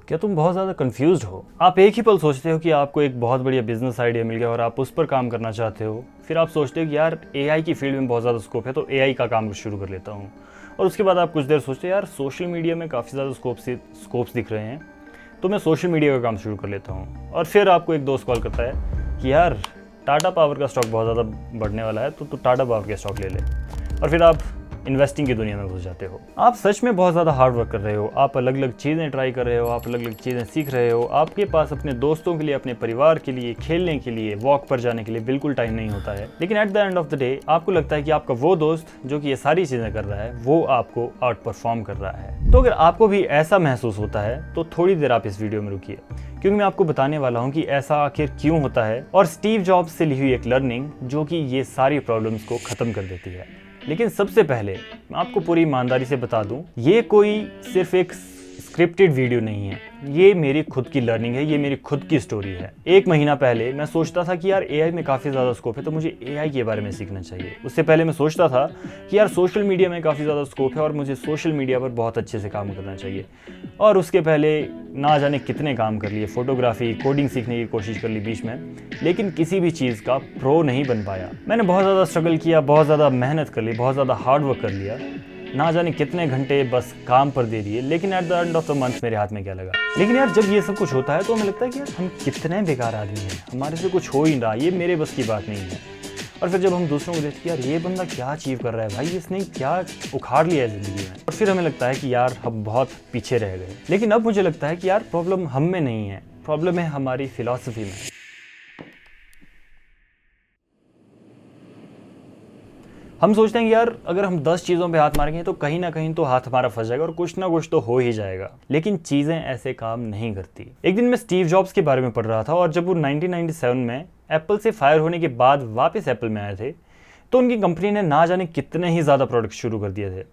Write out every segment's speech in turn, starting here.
क्या तुम बहुत ज़्यादा कंफ्यूज्ड हो? आप एक ही पल सोचते हो कि आपको एक बहुत बढ़िया बिजनेस आइडिया मिल गया और आप उस पर काम करना चाहते हो। फिर आप सोचते हो कि यार एआई की फील्ड में बहुत ज़्यादा स्कोप है तो एआई का काम शुरू कर लेता हूँ। और उसके बाद आप कुछ देर सोचते हो यार सोशल मीडिया में काफ़ी ज़्यादा स्कोप्स दिख रहे हैं तो मैं सोशल मीडिया का काम शुरू कर लेता हूँ। और फिर आपको एक दोस्त कॉल करता है कि यार टाटा पावर का स्टॉक बहुत ज़्यादा बढ़ने वाला है तो तू टाटा पावर के स्टॉक ले ले। और फिर आप इन्वेस्टिंग की दुनिया में घुस जाते हो। आप सच में बहुत ज़्यादा हार्ड वर्क कर रहे हो, आप अलग अलग चीज़ें ट्राई कर रहे हो, आप अलग अलग चीज़ें सीख रहे हो। आपके पास अपने दोस्तों के लिए, अपने परिवार के लिए, खेलने के लिए, वॉक पर जाने के लिए बिल्कुल टाइम नहीं होता है। लेकिन at the end of the day आपको लगता है कि आपका वो दोस्त जो कि ये सारी चीज़ें कर रहा है वो आपको आउट परफॉर्म कर रहा है। तो अगर आपको भी ऐसा महसूस होता है तो थोड़ी देर आप इस वीडियो में रुकिए, क्योंकि मैं आपको बताने वाला हूं कि ऐसा आखिर क्यों होता है और स्टीव जॉब्स से ली हुई एक लर्निंग जो कि ये सारी प्रॉब्लम्स को खत्म कर देती है। लेकिन सबसे पहले मैं आपको पूरी ईमानदारी से बता दूं, ये कोई सिर्फ एक स्क्रिप्टेड वीडियो नहीं है, ये मेरी खुद की लर्निंग है, ये मेरी खुद की स्टोरी है। एक महीना पहले मैं सोचता था कि यार एआई में काफ़ी ज़्यादा स्कोप है तो मुझे एआई के बारे में सीखना चाहिए। उससे पहले मैं सोचता था कि यार सोशल मीडिया में काफ़ी ज़्यादा स्कोप है और मुझे सोशल मीडिया पर बहुत अच्छे से काम करना चाहिए। और उसके पहले ना जाने कितने काम कर लिए, फोटोग्राफी, कोडिंग सीखने की कोशिश कर ली बीच में, लेकिन किसी भी चीज़ का प्रो नहीं बन पाया। मैंने बहुत ज़्यादा स्ट्रगल किया, बहुत ज़्यादा मेहनत कर ली, बहुत ज़्यादा हार्ड वर्क कर लिया, ना जाने कितने घंटे बस काम पर दे दिए, लेकिन at the end of the month मेरे हाथ में क्या लगा। लेकिन यार जब ये सब कुछ होता है तो हमें लगता है कि यार हम कितने बेकार आदमी हैं, हमारे से कुछ हो ही नहीं रहा, ये मेरे बस की बात नहीं है। और फिर जब हम दूसरों को देखते हैं यार ये बंदा क्या अचीव कर रहा है, भाई इसने क्या उखाड़ लिया है ज़िंदगी में, और फिर हमें लगता है कि यार हम बहुत पीछे रह गए। लेकिन अब मुझे लगता है कि यार प्रॉब्लम हम में नहीं है, प्रॉब्लम है हमारी फिलॉसफी में। हम सोचते हैं कि यार अगर हम 10 चीज़ों पे हाथ मारेंगे तो कहीं ना कहीं तो हाथ हमारा फंस जाएगा और कुछ ना कुछ तो हो ही जाएगा। लेकिन चीज़ें ऐसे काम नहीं करती। एक दिन मैं स्टीव जॉब्स के बारे में पढ़ रहा था और जब वो 1997 में एप्पल से फायर होने के बाद वापस एप्पल में आए थे तो उनकी कंपनी ने ना जाने कितने ही ज़्यादा प्रोडक्ट शुरू कर दिए थे।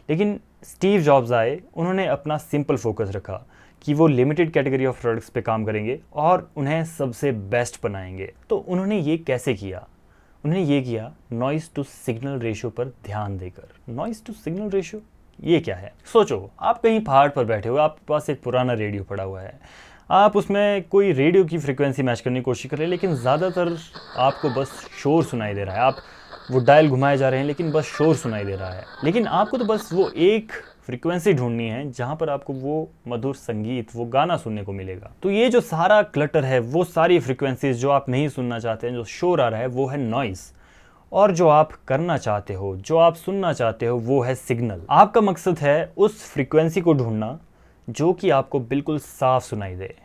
लेकिन स्टीव जॉब्स आए, उन्होंने अपना सिंपल फोकस रखा कि वो लिमिटेड कैटेगरी ऑफ प्रोडक्ट्स पे काम करेंगे और उन्हें सबसे बेस्ट बनाएंगे। तो उन्होंने ये कैसे किया? उन्होंने ये किया नॉइज़ टू सिग्नल रेशियो पर ध्यान देकर। नॉइज़ टू सिग्नल रेशियो ये क्या है? सोचो, आप कहीं पहाड़ पर बैठे हो, आपके पास एक पुराना रेडियो पड़ा हुआ है, आप उसमें कोई रेडियो की फ्रिक्वेंसी मैच करने की कोशिश कर रहे हैं, लेकिन ज़्यादातर आपको बस शोर सुनाई दे रहा है। आप वो डायल घुमाए जा रहे हैं लेकिन बस शोर सुनाई दे रहा है। लेकिन आपको तो बस वो एक फ्रीक्वेंसी ढूंढनी है जहां पर आपको वो मधुर संगीत, वो गाना सुनने को मिलेगा। तो ये जो सारा क्लटर है, वो सारी फ्रीक्वेंसीज जो आप नहीं सुनना चाहते हैं, जो शोर आ रहा है, वो है नॉइस। और जो आप करना चाहते हो, जो आप सुनना चाहते हो, वो है सिग्नल। आपका मकसद है उस फ्रीक्वेंसी को ढूंढना जो कि आपको बिल्कुल साफ सुनाई दे,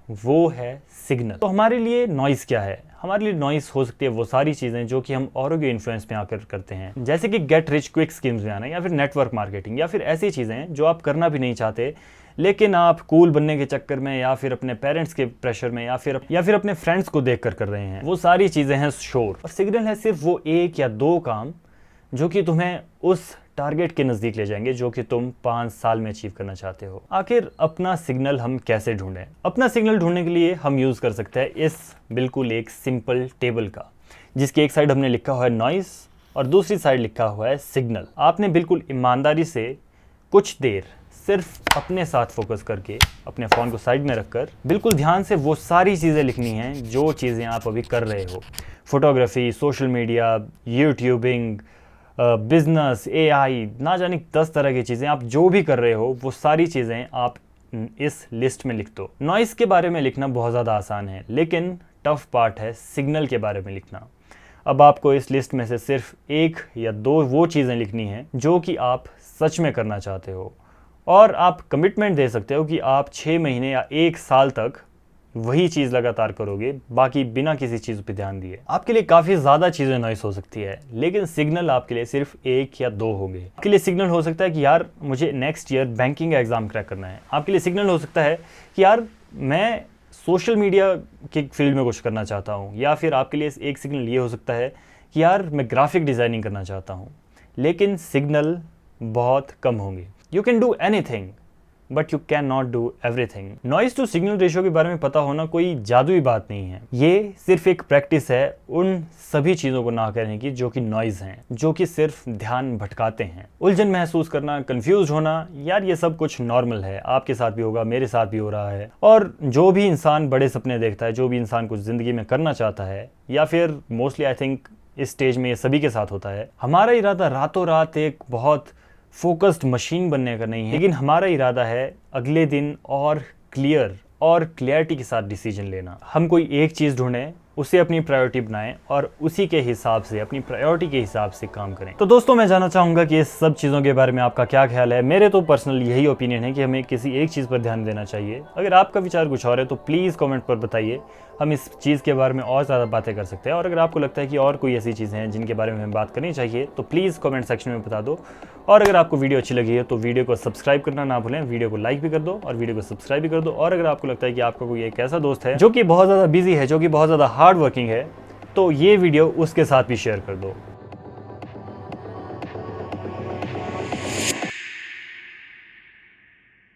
वो है सिग्नल। तो हमारे लिए नॉइस क्या है? हमारे लिए नॉइस हो सकती है वो सारी चीज़ें जो कि हम औरों के इन्फ्लुएंस में आकर करते हैं, जैसे कि गेट रिच क्विक स्कीम्स में आना, या फिर नेटवर्क मार्केटिंग, या फिर ऐसी चीज़ें जो आप करना भी नहीं चाहते लेकिन आप कूल बनने के चक्कर में, या फिर अपने पेरेंट्स के प्रेशर में, या फिर अपने फ्रेंड्स को देखकर कर रहे हैं। वो सारी चीज़ें हैं शोर। और सिग्नल है सिर्फ वो एक या दो काम जो कि तुम्हें उस टारगेट के नज़दीक ले जाएंगे जो कि तुम 5 साल में अचीव करना चाहते हो। आखिर अपना सिग्नल हम कैसे ढूंढें? अपना सिग्नल ढूंढने के लिए हम यूज़ कर सकते हैं इस बिल्कुल एक सिंपल टेबल का, जिसकी एक साइड हमने लिखा हुआ है नॉइस और दूसरी साइड लिखा हुआ है सिग्नल। आपने बिल्कुल ईमानदारी से कुछ देर सिर्फ अपने साथ फोकस करके, अपने फ़ोन को साइड में रखकर बिल्कुल ध्यान से वो सारी चीज़ें लिखनी हैं जो चीज़ें आप अभी कर रहे हो। Photography, social media, YouTubing, business, AI, ना जाने 10 तरह की चीज़ें आप जो भी कर रहे हो, वो सारी चीज़ें आप इस लिस्ट में लिख दो। नॉइस के बारे में लिखना बहुत ज़्यादा आसान है, लेकिन टफ पार्ट है सिग्नल के बारे में लिखना। अब आपको इस लिस्ट में से सिर्फ एक या दो वो चीज़ें लिखनी हैं जो कि आप सच में करना चाहते हो, और आप कमिटमेंट दे सकते हो कि आप 6 महीने या 1 साल तक वही चीज़ लगातार करोगे, बाकी बिना किसी चीज़ पे ध्यान दिए। आपके लिए काफ़ी ज़्यादा चीज़ें नॉइस हो सकती है, लेकिन सिग्नल आपके लिए सिर्फ एक या दो होंगे। आपके लिए सिग्नल हो सकता है कि यार मुझे नेक्स्ट ईयर बैंकिंग का एग्ज़ाम क्रैक करना है। आपके लिए सिग्नल हो सकता है कि यार मैं सोशल मीडिया के फील्ड में कुछ करना चाहता हूँ। या फिर आपके लिए एक सिग्नल ये हो सकता है कि यार मैं ग्राफिक डिज़ाइनिंग करना चाहता हूँ। लेकिन सिग्नल बहुत कम होंगे। You can do anything, but you can not do everything. Noise to signal ratio के बारे में पता होना कोई जादुई बात नहीं है, ये सिर्फ एक प्रैक्टिस है उन सभी चीजों को ना करने की जो कि नॉइज हैं, जो कि सिर्फ ध्यान भटकाते हैं। उलझन महसूस करना, कंफ्यूज होना, यार ये सब कुछ नॉर्मल है, आपके साथ भी होगा, मेरे साथ भी हो रहा है। और जो भी इंसान बड़े सपने देखता है, जो भी इंसान कुछ जिंदगी में करना चाहता है, या फिर मोस्टली आई थिंक इस स्टेज में ये सभी के साथ होता है, हमारा इरादा रातों रात एक बहुत फोकस्ड मशीन बनने का नहीं है, लेकिन हमारा इरादा है अगले दिन और क्लियर और क्लियरिटी के साथ डिसीजन लेना। हम कोई एक चीज़ ढूंढें, उसे अपनी प्रायोरिटी बनाएं और उसी के हिसाब से, अपनी प्रायोरिटी के हिसाब से काम करें। तो दोस्तों, मैं जानना चाहूँगा कि इस सब चीज़ों के बारे में आपका क्या ख्याल है। मेरे तो पर्सनल यही ओपिनियन है कि हमें किसी एक चीज़ पर ध्यान देना चाहिए। अगर आपका विचार कुछ और है तो प्लीज़ कमेंट पर बताइए, हम इस चीज़ के बारे में और ज़्यादा बातें कर सकते हैं। और अगर आपको लगता है कि और कोई ऐसी चीज़ें हैं जिनके बारे में हमें बात करनी चाहिए तो प्लीज़ कमेंट सेक्शन में बता दो। और अगर आपको वीडियो अच्छी लगी है तो वीडियो को सब्सक्राइब करना ना भूलें, वीडियो को लाइक भी कर दो और वीडियो को सब्सक्राइब भी कर दो। और अगर आपको लगता है कि आपका कोई एक ऐसा दोस्त है जो कि बहुत ज़्यादा बिजी है, जो कि बहुत ज़्यादा हार्ड वर्किंग है, तो ये वीडियो उसके साथ भी शेयर कर दो।